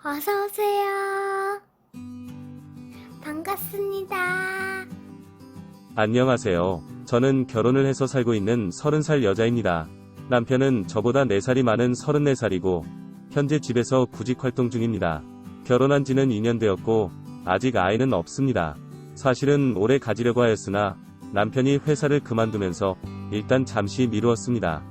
어서오세요. 반갑습니다. 안녕하세요. 저는 결혼을 해서 살고 있는 30살 여자입니다. 남편은 저보다 4살이 많은 34살이고 현재 집에서 구직 활동 중입니다. 결혼한 지는 2년 되었고 아직 아이는 없습니다. 사실은 오래 가지려고 하였으나 남편이 회사를 그만두면서 일단 잠시 미루었습니다.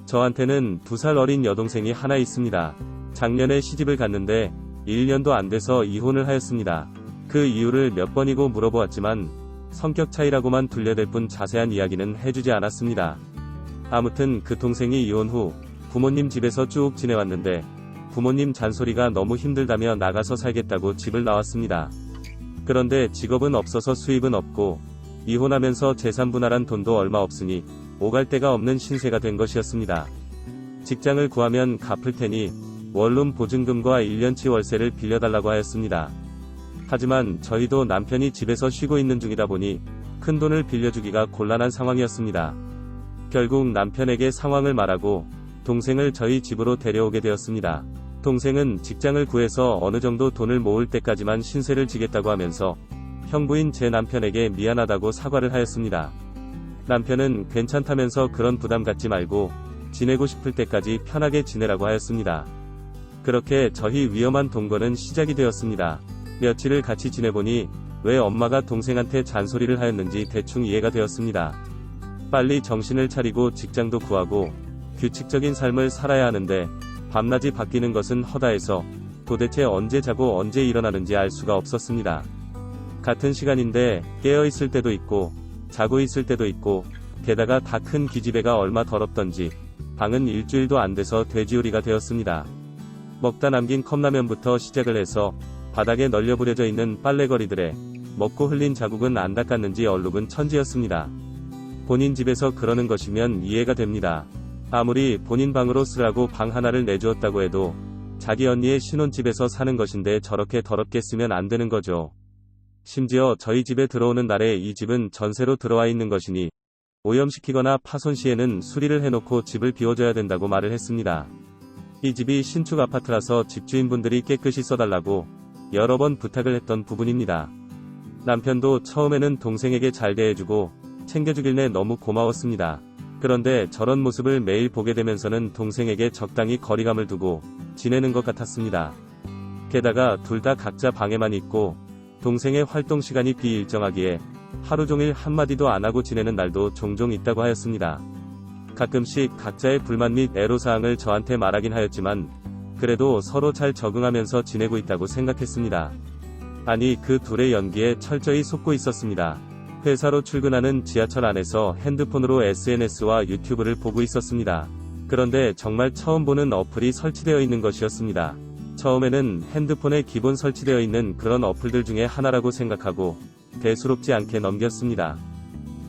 저한테는 2살 어린 여동생이 하나 있습니다. 작년에 시집을 갔는데 1년도 안 돼서 이혼을 하였습니다. 그 이유를 몇 번이고 물어보았지만 성격 차이라고만 둘러댈 뿐 자세한 이야기는 해주지 않았습니다. 아무튼 그 동생이 이혼 후 부모님 집에서 쭉 지내왔는데 부모님 잔소리가 너무 힘들다며 나가서 살겠다고 집을 나왔습니다. 그런데 직업은 없어서 수입은 없고 이혼하면서 재산 분할한 돈도 얼마 없으니 오갈 데가 없는 신세가 된 것이었습니다. 직장을 구하면 갚을 테니 원룸 보증금과 1년치 월세를 빌려달라고 하였습니다. 하지만 저희도 남편이 집에서 쉬고 있는 중이다 보니 큰 돈을 빌려주기가 곤란한 상황이었습니다. 결국 남편에게 상황을 말하고 동생을 저희 집으로 데려오게 되었습니다. 동생은 직장을 구해서 어느 정도 돈을 모을 때까지만 신세를 지겠다고 하면서 형부인 제 남편에게 미안하다고 사과를 하였습니다. 남편은 괜찮다면서 그런 부담 갖지 말고 지내고 싶을 때까지 편하게 지내라고 하였습니다. 그렇게 저희 위험한 동거는 시작이 되었습니다. 며칠을 같이 지내보니 왜 엄마가 동생한테 잔소리를 하였는지 대충 이해가 되었습니다. 빨리 정신을 차리고 직장도 구하고 규칙적인 삶을 살아야 하는데 밤낮이 바뀌는 것은 허다해서 도대체 언제 자고 언제 일어나는지 알 수가 없었습니다. 같은 시간인데 깨어있을 때도 있고 자고 있을 때도 있고 게다가 다 큰 기집애가 얼마 더럽던지 방은 일주일도 안 돼서 돼지우리가 되었습니다. 먹다 남긴 컵라면부터 시작을 해서 바닥에 널려 부려져 있는 빨래거리들에 먹고 흘린 자국은 안 닦았는지 얼룩은 천지였습니다. 본인 집에서 그러는 것이면 이해가 됩니다. 아무리 본인 방으로 쓰라고 방 하나를 내주었다고 해도 자기 언니의 신혼집에서 사는 것인데 저렇게 더럽게 쓰면 안 되는 거죠. 심지어 저희 집에 들어오는 날에 이 집은 전세로 들어와 있는 것이니 오염시키거나 파손 시에는 수리를 해놓고 집을 비워줘야 된다고 말을 했습니다. 이 집이 신축 아파트라서 집주인분들이 깨끗이 써달라고 여러 번 부탁을 했던 부분입니다. 남편도 처음에는 동생에게 잘 대해주고 챙겨주길래 너무 고마웠습니다. 그런데 저런 모습을 매일 보게 되면서는 동생에게 적당히 거리감을 두고 지내는 것 같았습니다. 게다가 둘 다 각자 방에만 있고 동생의 활동 시간이 비일정하기에 하루 종일 한마디도 안 하고 지내는 날도 종종 있다고 하였습니다. 가끔씩 각자의 불만 및 애로사항을 저한테 말하긴 하였지만 그래도 서로 잘 적응하면서 지내고 있다고 생각했습니다. 아니 그 둘의 연기에 철저히 속고 있었습니다. 회사로 출근하는 지하철 안에서 핸드폰으로 SNS와 유튜브를 보고 있었습니다. 그런데 정말 처음 보는 어플이 설치되어 있는 것이었습니다. 처음에는 핸드폰에 기본 설치되어 있는 그런 어플들 중에 하나라고 생각하고 대수롭지 않게 넘겼습니다.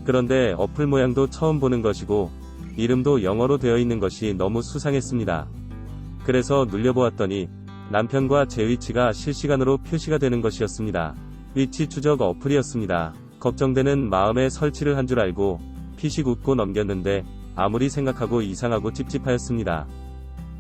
그런데 어플 모양도 처음 보는 것이고 이름도 영어로 되어 있는 것이 너무 수상했습니다. 그래서 눌려보았더니 남편과 제 위치가 실시간으로 표시가 되는 것이었습니다. 위치 추적 어플이었습니다. 걱정되는 마음에 설치를 한 줄 알고 피식 웃고 넘겼는데 아무리 생각하고 이상하고 찝찝하였습니다.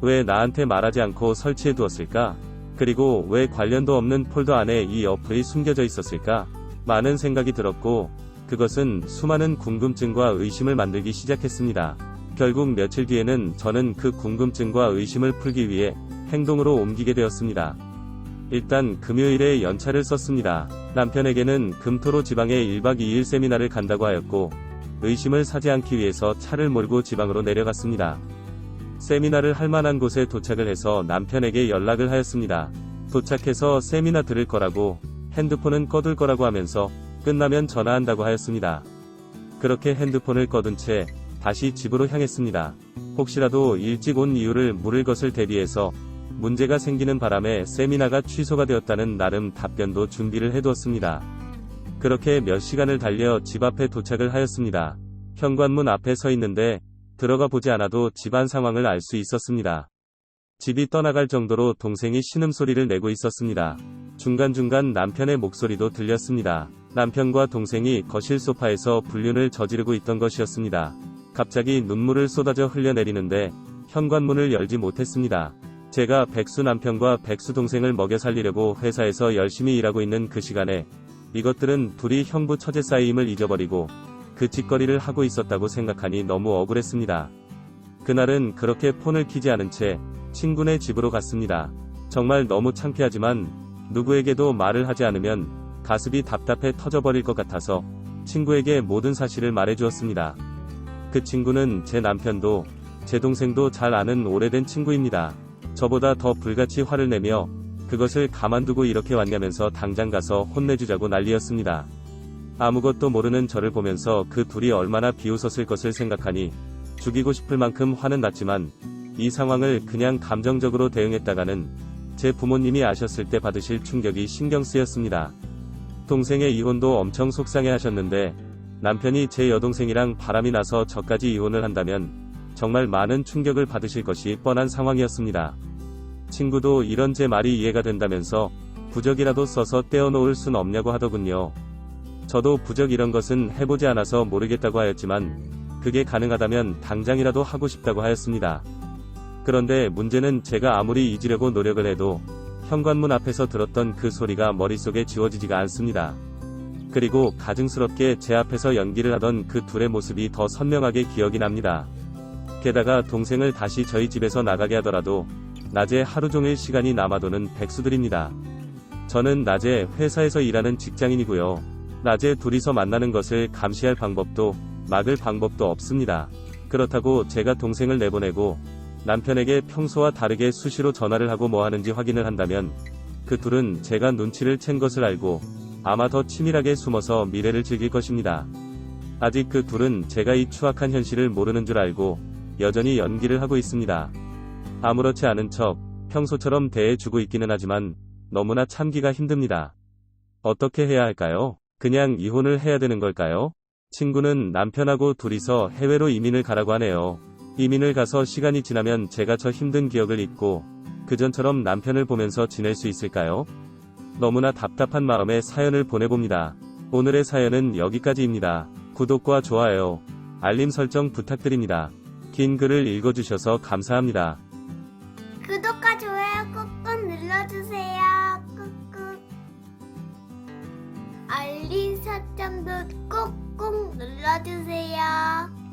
왜 나한테 말하지 않고 설치해 두었을까? 그리고 왜 관련도 없는 폴더 안에 이 어플이 숨겨져 있었을까? 많은 생각이 들었고 그것은 수많은 궁금증과 의심을 만들기 시작했습니다. 결국 며칠 뒤에는 저는 그 궁금증과 의심을 풀기 위해 행동으로 옮기게 되었습니다. 일단 금요일에 연차를 썼습니다. 남편에게는 금토로 지방에 1박 2일 세미나를 간다고 하였고 의심을 사지 않기 위해서 차를 몰고 지방으로 내려갔습니다. 세미나를 할 만한 곳에 도착을 해서 남편에게 연락을 하였습니다. 도착해서 세미나 들을 거라고 핸드폰은 꺼둘 거라고 하면서 끝나면 전화한다고 하였습니다. 그렇게 핸드폰을 꺼둔 채 다시 집으로 향했습니다. 혹시라도 일찍 온 이유를 물을 것을 대비해서 문제가 생기는 바람에 세미나가 취소가 되었다는 나름 답변도 준비를 해두었습니다. 그렇게 몇 시간을 달려 집 앞에 도착을 하였습니다. 현관문 앞에 서 있는데 들어가 보지 않아도 집안 상황을 알 수 있었습니다. 집이 떠나갈 정도로 동생이 신음소리를 내고 있었습니다. 중간중간 남편의 목소리도 들렸습니다. 남편과 동생이 거실 소파에서 불륜을 저지르고 있던 것이었습니다. 갑자기 눈물을 쏟아져 흘려내리는데 현관문을 열지 못했습니다. 제가 백수 남편과 백수 동생을 먹여 살리려고 회사에서 열심히 일하고 있는 그 시간에 이것들은 둘이 형부 처제 사이임을 잊어버리고 그 짓거리를 하고 있었다고 생각하니 너무 억울했습니다. 그날은 그렇게 폰을 켜지 않은 채 친구네 집으로 갔습니다. 정말 너무 창피하지만 누구에게도 말을 하지 않으면 가슴이 답답해 터져버릴 것 같아서 친구에게 모든 사실을 말해주었습니다. 그 친구는 제 남편도 제 동생도 잘 아는 오래된 친구입니다. 저보다 더 불같이 화를 내며 그것을 가만두고 이렇게 왔냐면서 당장 가서 혼내주자고 난리였습니다. 아무것도 모르는 저를 보면서 그 둘이 얼마나 비웃었을 것을 생각하니 죽이고 싶을 만큼 화는 났지만 이 상황을 그냥 감정적으로 대응했다가는 제 부모님이 아셨을 때 받으실 충격이 신경 쓰였습니다. 동생의 이혼도 엄청 속상해 하셨는데 남편이 제 여동생이랑 바람이 나서 저까지 이혼을 한다면 정말 많은 충격을 받으실 것이 뻔한 상황이었습니다. 친구도 이런 제 말이 이해가 된다면서 부적이라도 써서 떼어놓을 순 없냐고 하더군요. 저도 부적 이런 것은 해보지 않아서 모르겠다고 하였지만 그게 가능하다면 당장이라도 하고 싶다고 하였습니다. 그런데 문제는 제가 아무리 잊으려고 노력을 해도 현관문 앞에서 들었던 그 소리가 머릿속에 지워지지가 않습니다. 그리고 가증스럽게 제 앞에서 연기를 하던 그 둘의 모습이 더 선명하게 기억이 납니다. 게다가 동생을 다시 저희 집에서 나가게 하더라도 낮에 하루 종일 시간이 남아도는 백수들입니다. 저는 낮에 회사에서 일하는 직장인이고요. 낮에 둘이서 만나는 것을 감시할 방법도 막을 방법도 없습니다. 그렇다고 제가 동생을 내보내고 남편에게 평소와 다르게 수시로 전화를 하고 뭐 하는지 확인을 한다면 그 둘은 제가 눈치를 챈 것을 알고 아마 더 치밀하게 숨어서 미래를 즐길 것입니다. 아직 그 둘은 제가 이 추악한 현실을 모르는 줄 알고 여전히 연기를 하고 있습니다. 아무렇지 않은 척 평소처럼 대해주고 있기는 하지만 너무나 참기가 힘듭니다. 어떻게 해야 할까요? 그냥 이혼을 해야 되는 걸까요? 친구는 남편하고 둘이서 해외로 이민을 가라고 하네요. 이민을 가서 시간이 지나면 제가 저 힘든 기억을 잊고 그전처럼 남편을 보면서 지낼 수 있을까요? 너무나 답답한 마음에 사연을 보내봅니다. 오늘의 사연은 여기까지입니다. 구독과 좋아요, 알림 설정 부탁드립니다. 긴 글을 읽어주셔서 감사합니다. 구독과 좋아요 꾹꾹 눌러주세요. 꾹꾹. 알림 설정도 꾹꾹 눌러주세요.